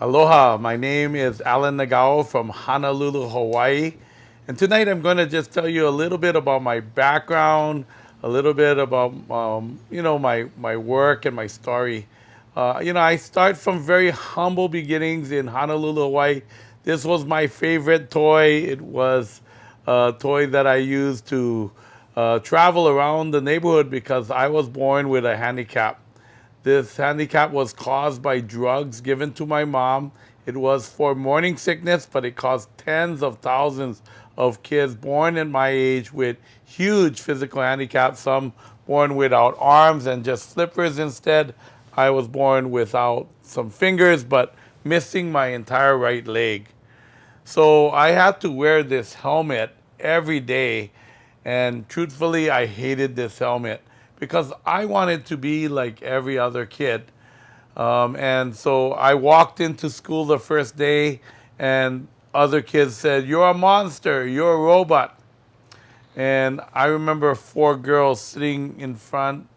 Aloha, my name is Alan Nagao from Honolulu, Hawaii. And tonight I'm going to just tell you a little bit about my background, a little bit about, my work and my story. I start from very humble beginnings in Honolulu, Hawaii. This was my favorite toy. It was a toy that I used to travel around the neighborhood because I was born with a handicap. This handicap was caused by drugs given to my mom. It was for morning sickness, but it caused tens of thousands of kids born at my age with huge physical handicaps, some born without arms and just flippers instead. I was born without some fingers, but missing my entire right leg. So I had to wear this helmet every day. And truthfully, I hated this helmet because I wanted to be like every other kid. And so I walked into school the first day, and other kids said, "You're a monster, you're a robot." And I remember four girls sitting in front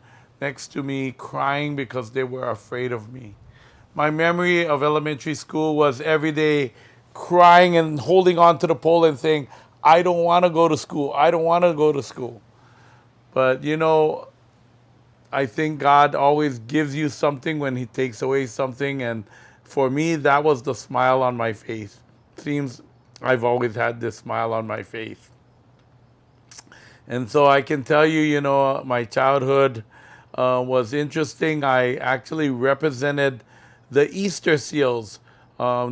next to me crying because they were afraid of me. My memory of elementary school was every day crying and holding on to the pole and saying, "I don't want to go to school. I don't want to go to school." But I think God always gives you something when He takes away something. And for me, that was the smile on my face. Seems I've always had this smile on my face. And so I can tell you, my childhood was interesting. I actually represented the Easter seals.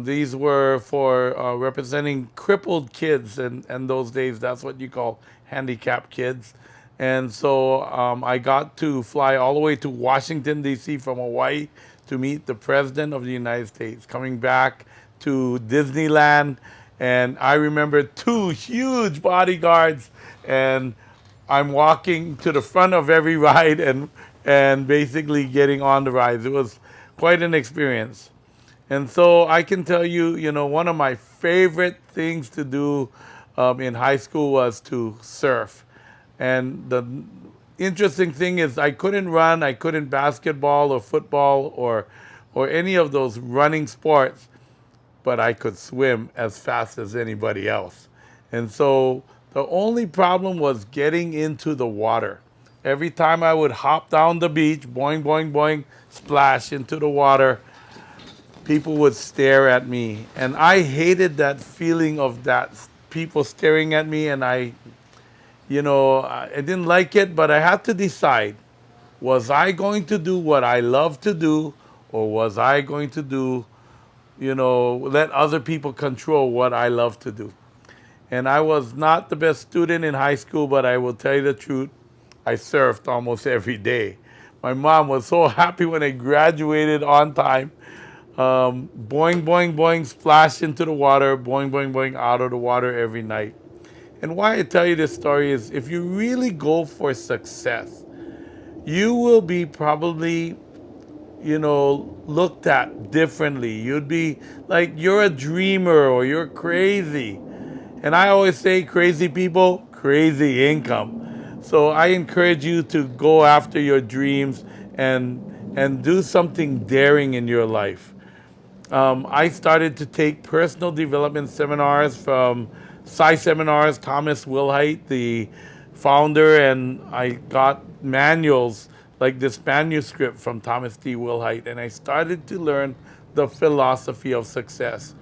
These were for representing crippled kids, and those days, that's what you call handicapped kids. And so I got to fly all the way to Washington, D.C. from Hawaii to meet the President of the United States, coming back to Disneyland. And I remember two huge bodyguards, and I'm walking to the front of every ride and basically getting on the rides. It was quite an experience. And so I can tell you, one of my favorite things to do in high school was to surf. And the interesting thing is I couldn't run, I couldn't basketball or football or any of those running sports, but I could swim as fast as anybody else. And so the only problem was getting into the water. Every time I would hop down the beach, boing, boing, boing, splash into the water, people would stare at me. And I hated that feeling of that people staring at me. And I didn't like it, but I had to decide, was I going to do what I love to do, or was I going to let other people control what I love to do? And I was not the best student in high school, but I will tell you the truth, I surfed almost every day. My mom was so happy when I graduated on time. Boing, boing, boing, splash into the water, boing, boing, boing, out of the water every night. And why I tell you this story is if you really go for success, you will be probably, looked at differently. You'd be like, you're a dreamer or you're crazy. And I always say, crazy people, crazy income. So I encourage you to go after your dreams and do something daring in your life. I started to take personal development seminars from Seminars, Thomas Wilhite, the founder, and I got manuals like this manuscript from Thomas D. Wilhite, and I started to learn the philosophy of success.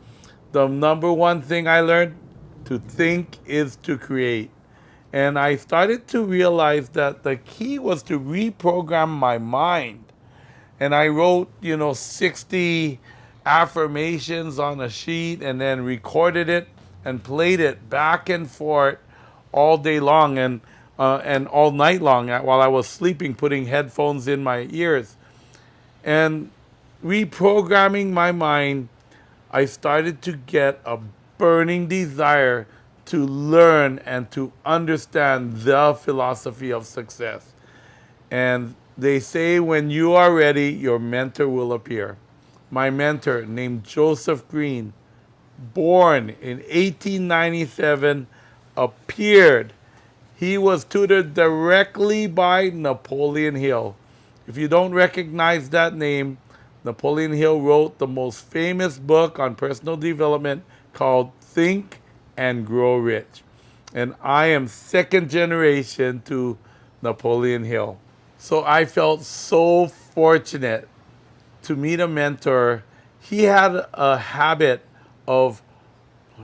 The number one thing I learned, to think is to create. And I started to realize that the key was to reprogram my mind. And I wrote, 60 affirmations on a sheet and then recorded it and played it back and forth all day long and all night long while I was sleeping, putting headphones in my ears. And reprogramming my mind, I started to get a burning desire to learn and to understand the philosophy of success. And they say when you are ready, your mentor will appear. My mentor, named Joseph Green, born in 1897, appeared. He was tutored directly by Napoleon Hill. If you don't recognize that name, Napoleon Hill wrote the most famous book on personal development called Think and Grow Rich. And I am second generation to Napoleon Hill. So I felt so fortunate to meet a mentor. He had a habit of,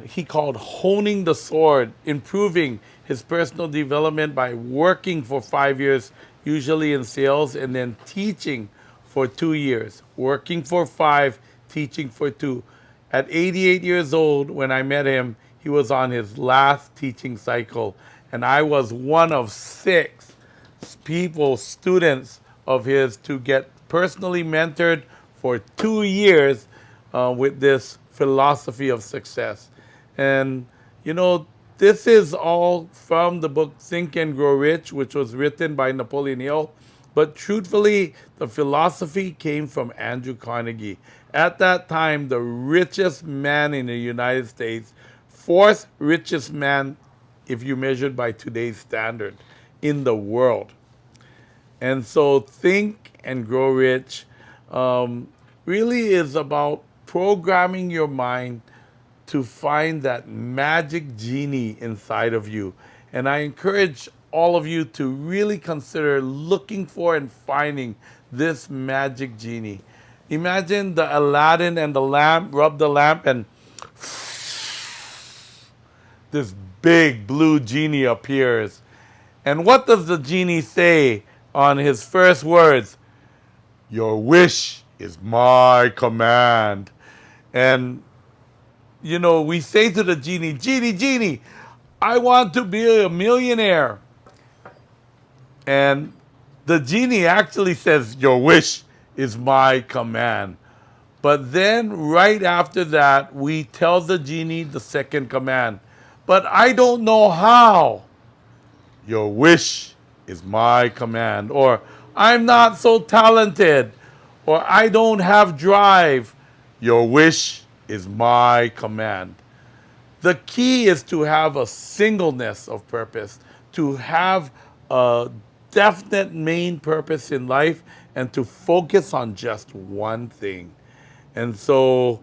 he called honing the sword, improving his personal development by working for 5 years, usually in sales, and then teaching for 2 years. Working for five, teaching for two. At 88 years old, when I met him, he was on his last teaching cycle, and I was one of six people, students of his, to get personally mentored for 2 years with this philosophy of success. And, you know, this is all from the book Think and Grow Rich, which was written by Napoleon Hill. But truthfully, the philosophy came from Andrew Carnegie. At that time, the richest man in the United States, fourth richest man if you measured by today's standard in the world. And so Think and Grow Rich really is about programming your mind to find that magic genie inside of you. And I encourage all of you to really consider looking for and finding this magic genie. Imagine the Aladdin and the lamp, rub the lamp, and this big blue genie appears. And what does the genie say on his first words? Your wish is my command. And, you know, we say to the genie, Genie, Genie, I want to be a millionaire. And the genie actually says, your wish is my command. But then right after that, we tell the genie the second command. But I don't know how. Your wish is my command. Or I'm not so talented. Or I don't have drive. Your wish is my command. The key is to have a singleness of purpose, to have a definite main purpose in life, and to focus on just one thing. And so,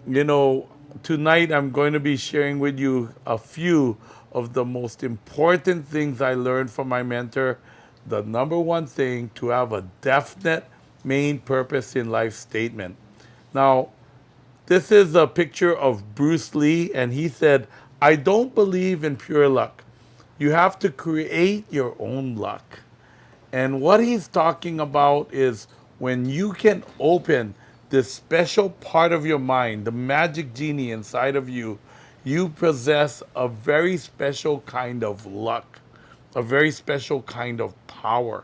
you know, tonight I'm going to be sharing with you a few of the most important things I learned from my mentor. The number one thing, to have a definite main purpose in life statement. Now, this is a picture of Bruce Lee, and he said, I don't believe in pure luck. You have to create your own luck. And what he's talking about is when you can open this special part of your mind, the magic genie inside of you, you possess a very special kind of luck, a very special kind of power.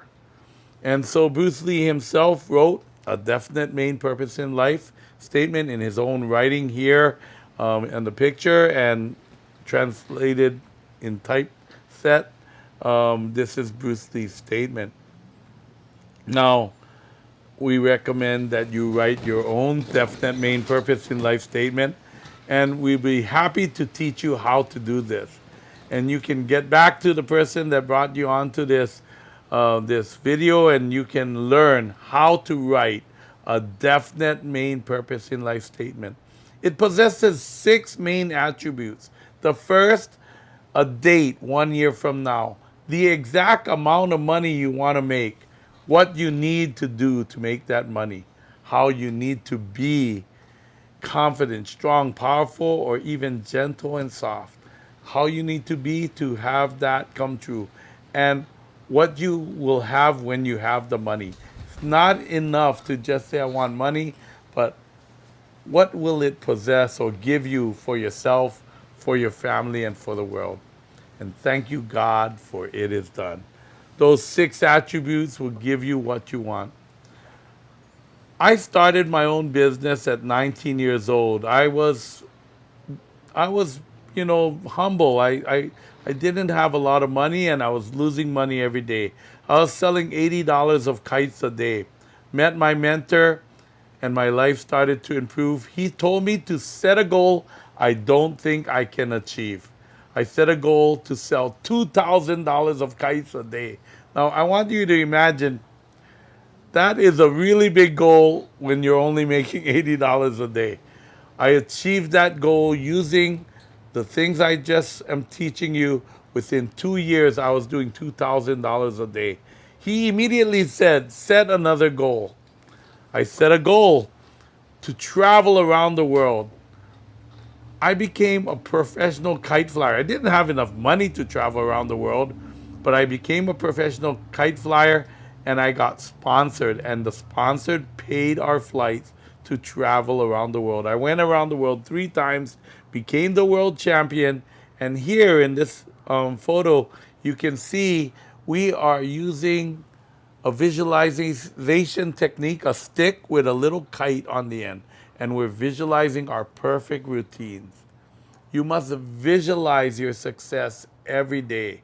And so Bruce Lee himself wrote a definite main purpose in life statement in his own writing here in the picture, and translated in typeset. This is Bruce Lee's statement. Now, we recommend that you write your own definite main purpose in life statement, and we'll be happy to teach you how to do this. And you can get back to the person that brought you onto this this video, and you can learn how to write a definite main purpose in life statement. It possesses 6 main attributes. The first, a date 1 year from now, the exact amount of money you want to make, what you need to do to make that money, how you need to be confident, strong, powerful, or even gentle and soft, how you need to be to have that come true, and what you will have when you have the money. It's not enough to just say, I want money, but what will it possess or give you for yourself, for your family, and for the world? And thank you, God, for it is done. Those 6 attributes will give you what you want. I started my own business at 19 years old. I was, you know, humble. I didn't have a lot of money, and I was losing money every day. I was selling $80 of kites a day. Met my mentor, and my life started to improve. He told me to set a goal I don't think I can achieve. I set a goal to sell $2,000 of kites a day. Now, I want you to imagine That is a really big goal when you're only making $80 a day. I achieved that goal using the things I just am teaching you. Within 2 years, I was doing $2,000 a day. He immediately said, set another goal. I set a goal to travel around the world. I became a professional kite flyer. I didn't have enough money to travel around the world, but I became a professional kite flyer and I got sponsored, and the sponsor paid our flights to travel around the world. I went around the world 3 times, became the world champion, and here in this photo, you can see we are using a visualization technique, a stick with a little kite on the end, and we're visualizing our perfect routines. You must visualize your success every day.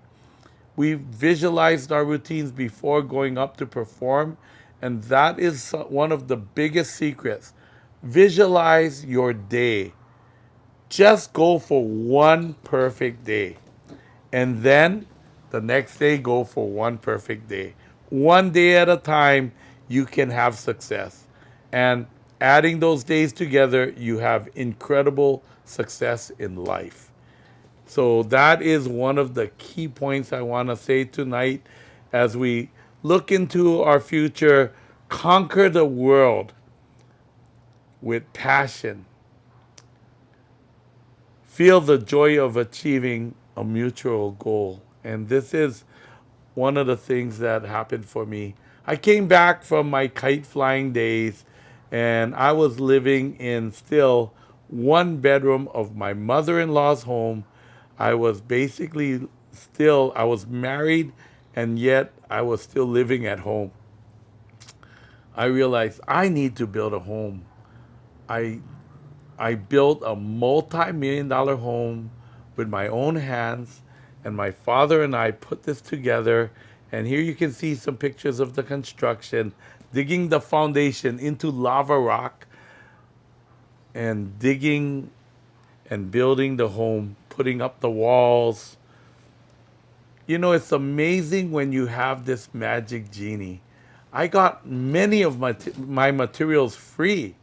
We visualized our routines before going up to perform, and that is one of the biggest secrets. Visualize your day. Just go for one perfect day. And then the next day, go for one perfect day. One day at a time, you can have success. And adding those days together, you have incredible success in life. So that is one of the key points I want to say tonight as we look into our future. Conquer the world with passion. Feel the joy of achieving a mutual goal. And this is one of the things that happened for me. I came back from my kite flying days and I was living in still one bedroom of my mother-in-law's home. I was basically still, I was married and yet I was still living at home. I realized I need to build a home. I I built a multi-million-dollar home with my own hands, and my father and I put this together. And here you can see some pictures of the construction, digging the foundation into lava rock and digging and building the home, putting up the walls. You know, it's amazing when you have this magic genie. I got many of my materials free.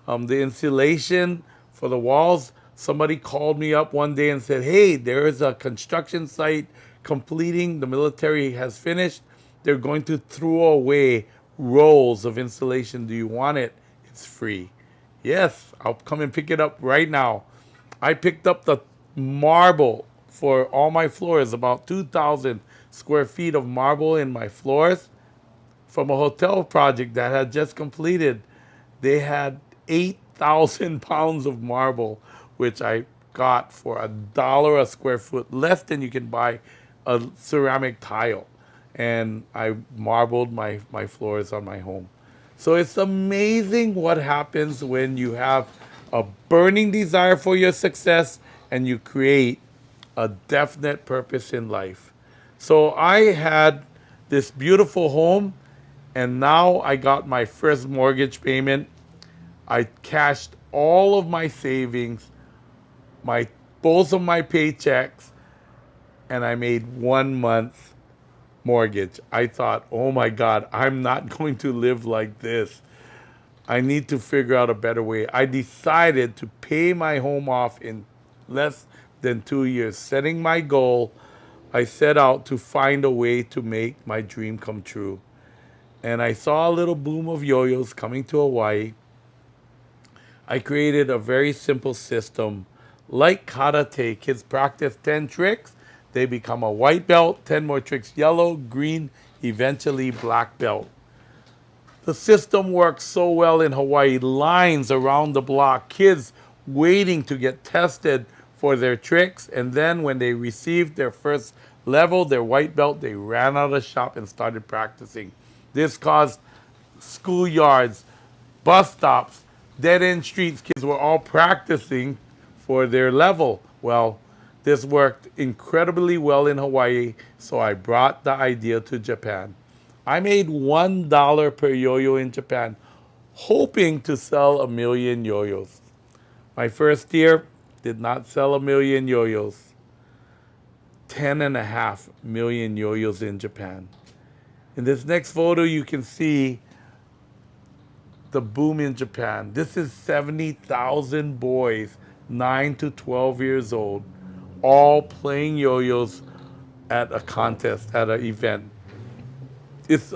The insulation for the walls, somebody called me up one day and said, hey, there is a construction site completing. The military has finished. They're going to throw away rolls of insulation. Do you want it? It's free. Yes, I'll come and pick it up right now. I picked up the marble for all my floors, about 2,000 square feet of marble in my floors from a hotel project that had just completed. They had 8,000 pounds of marble, which I got for $1 a square foot, less than you can buy a ceramic tile. And I marbled my floors on my home. So it's amazing what happens when you have a burning desire for your success and you create a definite purpose in life. So I had this beautiful home, and now I got my first mortgage payment. I cashed all of my savings, both of my paychecks, and I made 1 month mortgage. I thought, oh my God, I'm not going to live like this. I need to figure out a better way. I decided to pay my home off in less than 2 years. Setting my goal, I set out to find a way to make my dream come true. And I saw a little boom of yo-yos coming to Hawaii. I created a very simple system. Like karate, kids practice 10 tricks, they become a white belt, 10 more tricks, yellow, green, eventually black belt. The system works so well in Hawaii. Lines around the block, kids waiting to get tested for their tricks. And then when they received their first level, their white belt, they ran out of the shop and started practicing. This caused schoolyards, bus stops, dead-end streets. Kids were all practicing for their level. Well, this worked incredibly well in Hawaii, so I brought the idea to Japan. I made $1 per yo-yo in Japan, hoping to sell 1,000,000 yo-yos. My first year did not sell 1,000,000 yo-yos. 10.5 million yo-yos in Japan. In this next photo, you can see the boom in Japan. This is 70,000 boys, 9 to 12 years old, all playing yo-yos at a contest, at an event. It's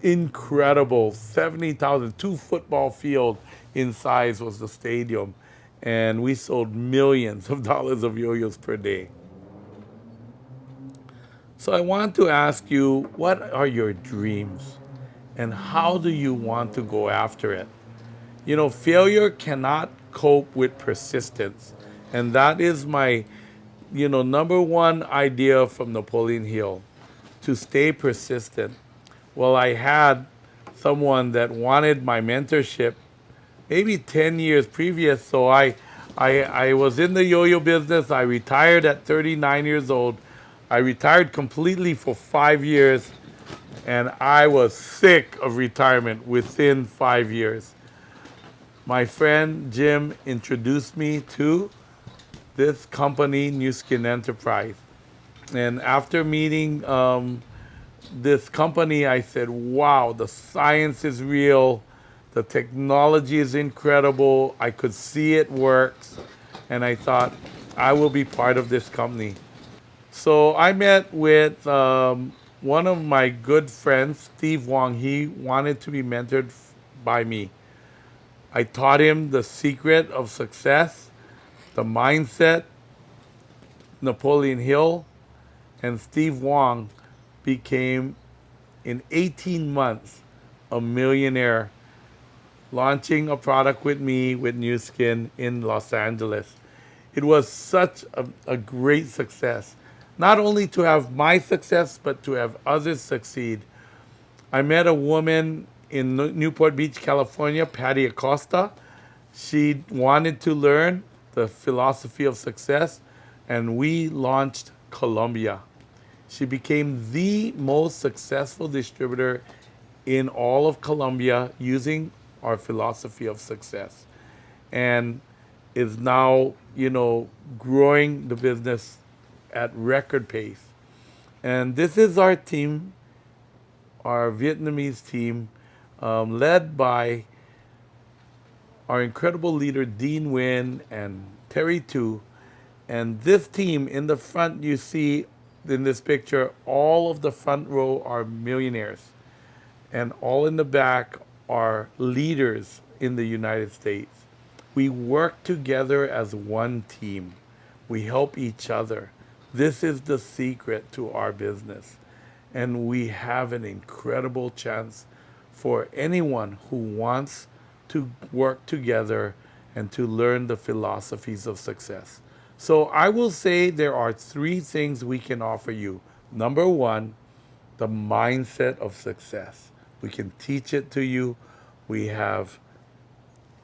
incredible. 70,000, two football field in size was the stadium. And we sold millions of dollars of yo-yos per day. So I want to ask you, what are your dreams? And how do you want to go after it? You know, failure cannot cope with persistence. And that is my, number one idea from Napoleon Hill, to stay persistent. Well, I had someone that wanted my mentorship maybe 10 years previous. So I was in the yo-yo business. I retired at 39 years old. I retired completely for 5 years, and I was sick of retirement within 5 years. My friend Jim introduced me to this company, New Skin Enterprise. And after meeting this company, I said, wow, the science is real. The technology is incredible. I could see it works. And I thought, I will be part of this company. So I met with one of my good friends, Steve Wong. He wanted to be mentored by me. I taught him the secret of success, the mindset, Napoleon Hill, and Steve Wong became, in 18 months, a millionaire, launching a product with me with New Skin in Los Angeles. It was such a great success. Not only to have my success, but to have others succeed. I met a woman in Newport Beach, California, Patty Acosta. She wanted to learn the philosophy of success, and we launched Colombia. She became the most successful distributor in all of Colombia using our philosophy of success, and is now, growing the business at record pace. And this is our team, our Vietnamese team, led by our incredible leader, Dean Nguyen and Terry Tu. And this team in the front, you see in this picture, all of the front row are millionaires. And all in the back are leaders in the United States. We work together as one team. We help each other. This is the secret to our business. And we have an incredible chance for anyone who wants to work together and to learn the philosophies of success. So I will say there are three things we can offer you. Number one, the mindset of success. We can teach it to you. We have,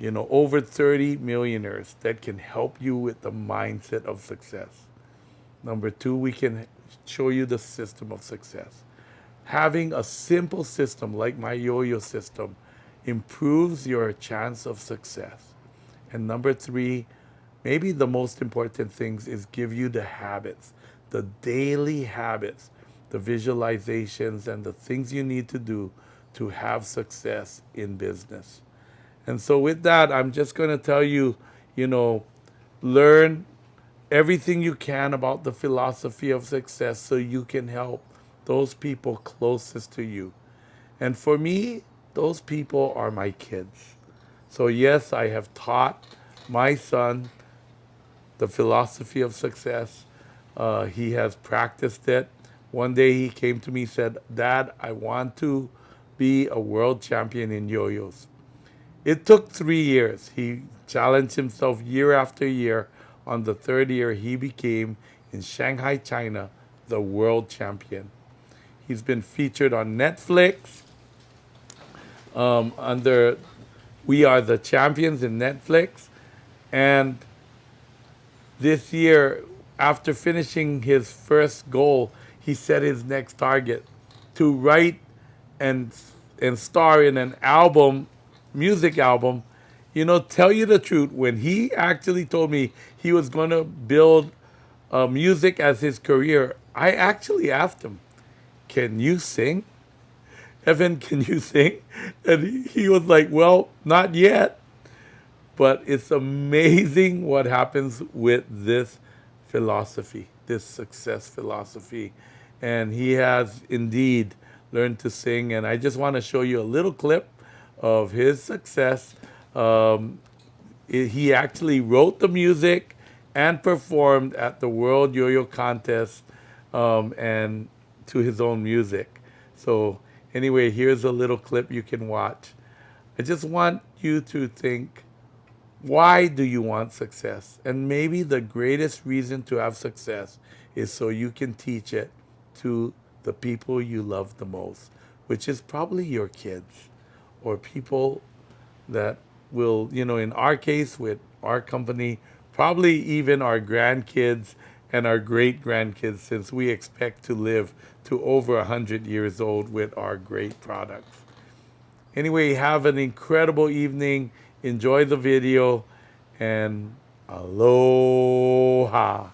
over 30 millionaires that can help you with the mindset of success. Number two, we can show you the system of success. Having a simple system like my yo-yo system improves your chance of success. And number three, maybe the most important things is give you the habits, the daily habits, the visualizations, and the things you need to do to have success in business. And so with that, I'm just going to tell you, learn everything you can about the philosophy of success so you can help those people closest to you. And for me, those people are my kids. So yes, I have taught my son the philosophy of success. He has practiced it. One day he came to me and said, Dad, I want to be a world champion in yo-yos. It took 3 years. He challenged himself year after year. On the third year, he became, in Shanghai, China, the world champion. He's been featured on Netflix under We Are the Champions in Netflix. And this year, after finishing his first goal, he set his next target to write and star in an album, music album. Tell you the truth, when he actually told me he was going to build music as his career, I actually asked him, can you sing? Evan, can you sing? And he was like, well, not yet. But it's amazing what happens with this philosophy, this success philosophy. And he has indeed learned to sing. And I just want to show you a little clip of his success. He actually wrote the music and performed at the World Yo-Yo Contest and to his own music. So anyway, here's a little clip you can watch. I just want you to think, why do you want success? And maybe the greatest reason to have success is so you can teach it to the people you love the most, which is probably your kids or people that will, in our case with our company, probably even our grandkids and our great grandkids, since we expect to live to over 100 years old with our great products. Anyway, have an incredible evening. Enjoy the video and aloha.